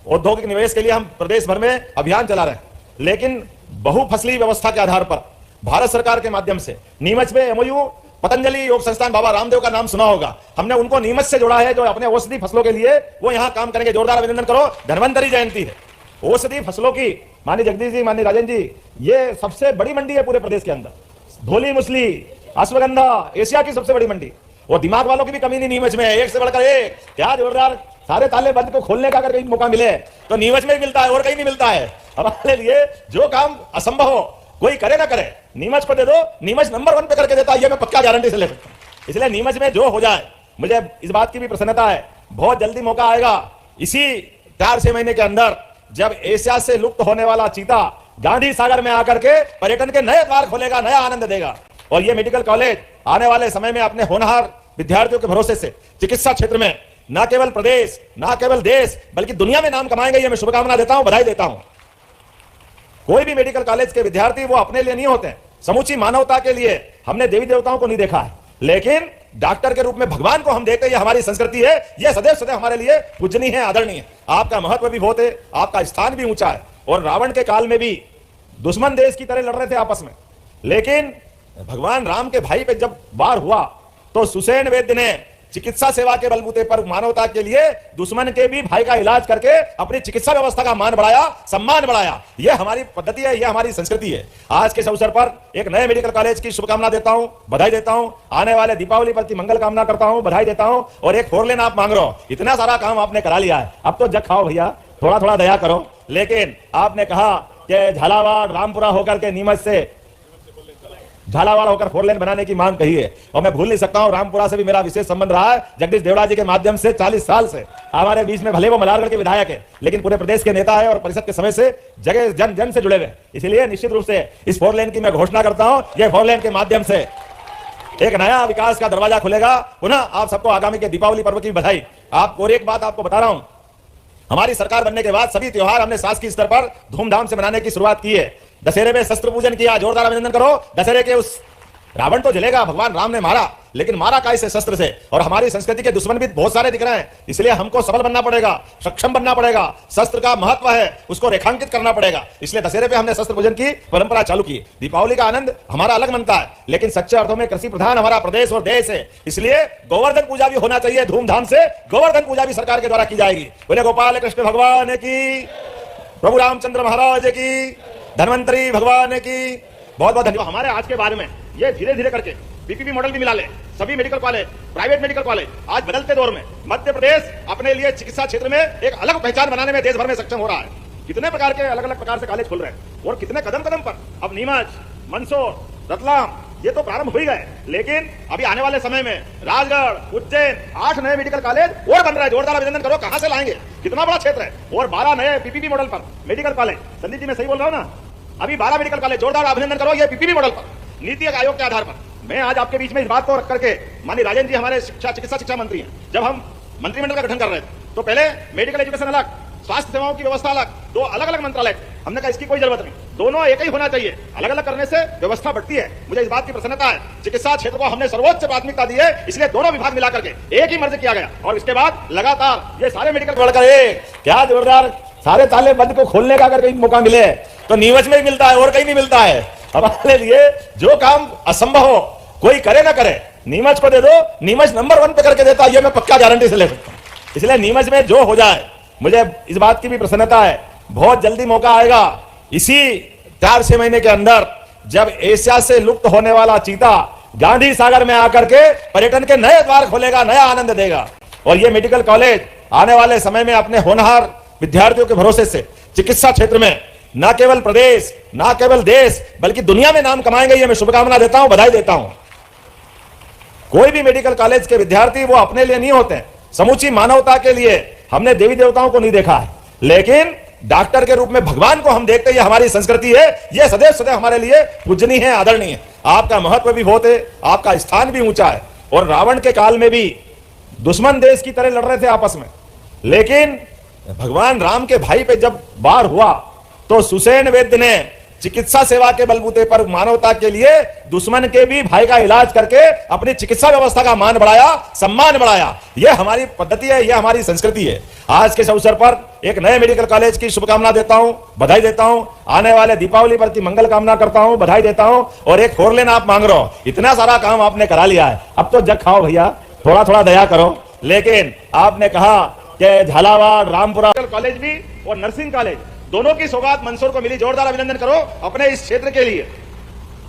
औद्योगिक निवेश के लिए हम प्रदेश भर में अभियान चला रहे हैं, लेकिन बहुफसली व्यवस्था के आधार पर भारत सरकार के माध्यम से नीमच में एमओयू, पतंजलि योग संस्थान बाबा रामदेव का नाम सुना होगा, हमने उनको नीमच से जोड़ा है, जो अपने औषधि फसलों के लिए वो यहाँ काम करेंगे। जोरदार अभिनंदन करो। धन्वंतरी जयंती है, औषधि फसलों की। माननीय जगदीश जी, माननीय राजन जी, ये सबसे बड़ी मंडी है पूरे प्रदेश के अंदर। धोली मुसली, अश्वगंधा, एशिया की सबसे बड़ी मंडी। और दिमाग वालों की भी कमी नहीं नीमच में, एक से बढ़कर एक। क्या जोरदार। सारे ताले बंद को खोलने का अगर कहीं मौका मिले तो नीमच में ही मिलता है और कहीं नहीं मिलता है। हमारे लिए जो काम असंभव हो, कोई करे ना करे, नीमच को दे दो, नीमच नंबर 1 पे करके देता है, ये मैं पक्का गारंटी से ले सकता हूं। इसलिए नीमच में जो हो जाए, मुझे इस बात की भी प्रसन्नता है, बहुत जल्दी मौका आएगा, इसी 4-6 महीने के अंदर, जब एशिया से लुप्त होने वाला चीता गांधी सागर में आकर के पर्यटन के नए द्वार खोलेगा, नया आनंद देगा। और ये मेडिकल कॉलेज आने वाले समय में अपने होनहार विद्यार्थियों के भरोसे से चिकित्सा क्षेत्र में न केवल प्रदेश, न केवल देश, बल्कि दुनिया में नाम कमाएंगे। ये मैं शुभकामना देता हूं, बधाई देता हूं। कोई भी मेडिकल कॉलेज के विद्यार्थी वो अपने लिए नहीं होते, समूची मानवता के लिए। हमने देवी देवताओं को नहीं देखा है, लेकिन डॉक्टर के रूप में भगवान को हम देखते हैं। ये हमारी संस्कृति है, ये सदैव सदैव हमारे लिए पूजनीय है, आदरणीय है। आपका महत्व भी बहुत है, आपका स्थान भी ऊंचा है। और रावण के काल में भी दुश्मन देश की तरह लड़ रहे थे आपस में, लेकिन भगवान राम के भाई पे जब वार हुआ तो सुसेन वैद्य ने चिकित्सा सेवा के बलबूते पर मानवता के लिए दुश्मन के भी भाई का इलाज करके अपनी चिकित्सा व्यवस्था का मान बढ़ाया, सम्मान बढ़ाया। यह हमारी पद्धति है, यह हमारी संस्कृति है। आज के इस अवसर पर एक नए मेडिकल कॉलेज की शुभकामना देता हूं, बधाई देता हूं। आने वाले दीपावली पर की मंगल कामना करता हूं, बधाई देता हूं। और एक 4 लेन आप मांग रहे हो, इतना सारा काम आपने करा लिया है, अब तो जग खाओ भैया, थोड़ा थोड़ा दया करो। लेकिन आपने कहा कि झालावाड़ रामपुरा होकर के नीमच से झालावाड़ होकर 4 लेन बनाने की मांग कही है, और मैं भूल नहीं सकता हूं, रामपुरा से भी मेरा विशेष संबंध रहा है। जगदीश देवड़ा जी के माध्यम से 40 साल से हमारे बीच में, भले वो मलारगढ़ के विधायक है, लेकिन पूरे प्रदेश के नेता है और परिषद के समय से जगह जन जन से जुड़े हुए। इसलिए निश्चित रूप से इस 4 लेन की मैं घोषणा करता हूं। यह 4 लेन के माध्यम से एक नया विकास का दरवाजा खुलेगा। पुनः आप सबको आगामी के दीपावली पर्व की बधाई। आपको और एक बात आपको बता रहा हूं, हमारी सरकार बनने के बाद सभी त्योहार हमने शासकीय स्तर पर धूमधाम से मनाने की शुरुआत की है। दशहरे में शस्त्र पूजन किया, जोरदार अभिनंदन करो। दशहरे के उस रावण तो जलेगा, भगवान राम ने मारा, लेकिन मारा कैसे? शस्त्र से। और हमारी संस्कृति के दुश्मन भी बहुत सारे दिख रहे हैं, इसलिए हमको सबल बनना पड़ेगा, सक्षम बनना पड़ेगा। शस्त्र का महत्व है, उसको रेखांकित करना पड़ेगा। इसलिए दशहरे पे हमने शस्त्र पूजन की परंपरा चालू की। दीपावली का आनंद हमारा अलग मनता है, लेकिन सच्चे अर्थों में कृषि प्रधान हमारा प्रदेश और देश है, इसलिए गोवर्धन पूजा भी होना चाहिए धूमधाम से। गोवर्धन पूजा भी सरकार के द्वारा की जाएगी। बोले गोपाल कृष्ण भगवान की, प्रभु रामचंद्र महाराज की, धन्वंतरी भगवान की बहुत बहुत धन्यवाद। हमारे आज के बाद में ये धीरे धीरे करके पीपीपी मॉडल भी मिला ले। सभी medical college, private medical college आज बदलते दौर में मध्य प्रदेश अपने लिए चिकित्सा क्षेत्र में एक अलग पहचान बनाने में देश भर में सक्षम हो रहा है। कितने प्रकार के अलग अलग प्रकार से कॉलेज खुल रहे हैं और कितने कदम कदम पर अब नीमच, मंदसौर, रतलाम ये तो प्रारंभ हो ही गए, लेकिन अभी आने वाले समय में राजगढ़, उज्जैन 8 नए मेडिकल कॉलेज और बन रहे हैं। जोरदार अभिनंदन करो। कहां से लाएंगे? कितना बड़ा क्षेत्र है। और 12 नए पीपीपी मॉडल पर मेडिकल कॉलेज। संदीप जी मैं सही बोल रहा हूं ना? अभी 12 मेडिकल कॉलेज। जोरदार अभिनंदन करो। ये पीपीपी मॉडल पर, नीति आयोग के आधार पर। मैं आज आपके बीच में इस बात को रख करके, माननीय राजन जी हमारे चिकित्सा शिक्षा मंत्री हैं, जब हम मंत्रिमंडल का गठन कर रहे थे तो पहले मेडिकल एजुकेशन अलग, स्वास्थ्य सेवाओं की व्यवस्था अलग, 2 अलग अलग मंत्रालय। हमने कहा इसकी कोई जरूरत नहीं, दोनों एक ही होना चाहिए। अलग अलग करने से व्यवस्था बढ़ती है। मुझे इस बात की प्रसन्नता है, चिकित्सा क्षेत्र को हमने सर्वोच्च प्राथमिकता दी है, इसलिए दोनों विभाग मिलाकर के एक ही मर्ज किया गया। और इसके बाद लगातार ये सारे मेडिकल बढ़कर एक। क्या जोरदार। सारे ताले बंद को खोलने का अगर कहीं मौका मिले तो नीमच में ही मिलता है और कहीं नहीं मिलता है। हमारे लिए जो काम असंभव हो, कोई करे ना करे, नीमच को दे दो, नीमच नंबर 1 पे करके देता है, ये मैं पक्का गारंटी से ले सकता हूं। इसलिए नीमच में जो हो जाए, मुझे इस बात की भी प्रसन्नता है, बहुत जल्दी मौका आएगा, इसी 4-6 महीने के अंदर, जब एशिया से लुप्त होने वाला चीता गांधी सागर में आकर के पर्यटन के नए द्वार खोलेगा, नया आनंद देगा। और ये मेडिकल कॉलेज आने वाले समय में अपने होनहार विद्यार्थियों के भरोसे से चिकित्सा क्षेत्र में न केवल प्रदेश, न केवल देश, बल्कि दुनिया में नाम कमाएंगे। ये मैं शुभकामना देता हूं, बधाई देता हूं। कोई भी मेडिकल कॉलेज के विद्यार्थी वो अपने लिए नहीं होते, समूची मानवता के लिए। हमने देवी देवताओं को नहीं देखा है, लेकिन डॉक्टर के रूप में भगवान को हम देखते हैं। ये हमारी संस्कृति है, ये सदैव सदैव हमारे लिए पूजनीय है, आदरणीय है। आपका महत्व भी बहुत है, आपका स्थान भी ऊंचा है। और रावण के काल में भी दुश्मन देश की तरह लड़ रहे थे आपस में, लेकिन भगवान राम के भाई पे जब वार हुआ तो सुसेन वैद्य ने चिकित्सा सेवा के बलबूते पर मानवता के लिए दुश्मन के भी भाई का इलाज करके अपनी चिकित्सा व्यवस्था का मान बढ़ाया, सम्मान बढ़ाया। यह हमारी पद्धति है, यह हमारी संस्कृति है। आज के इस अवसर पर एक नए मेडिकल कॉलेज की शुभकामना देता हूं, बधाई देता हूं। आने वाले दीपावली पर की मंगल कामना करता हूं, बधाई देता हूं। और एक 4 लेन आप मांग रहे हो, इतना सारा काम आपने करा लिया है, अब तो जग खाओ भैया, थोड़ा थोड़ा दया करो। लेकिन आपने कहा कि झालावाड़, रामपुरा कॉलेज भी और नर्सिंग कॉलेज दोनों की सौगात मंदसौर को मिली, जोरदार अभिनंदन करो अपने इस क्षेत्र के लिए।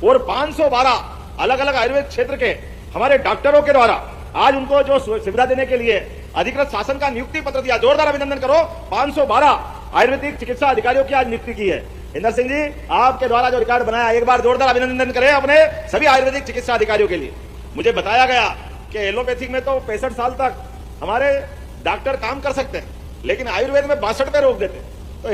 और 512 अलग अलग आयुर्वेद क्षेत्र के हमारे डॉक्टरों के द्वारा आज उनको जो सुविधा देने के लिए अधिकृत शासन का नियुक्ति पत्र दिया, जोरदार अभिनंदन करो। 512 आयुर्वेदिक चिकित्सा अधिकारियों की आज नियुक्ति की है। इंदर सिंह जी, आपके द्वारा जो रिकॉर्ड बनाया, एक बार जोरदार अभिनंदन करें अपने सभी आयुर्वेदिक चिकित्सा अधिकारियों के लिए। मुझे बताया गया कि एलोपैथिक में तो 65 साल तक हमारे डॉक्टर काम कर सकते हैं, लेकिन आयुर्वेद में 62 पे रोक देते। तो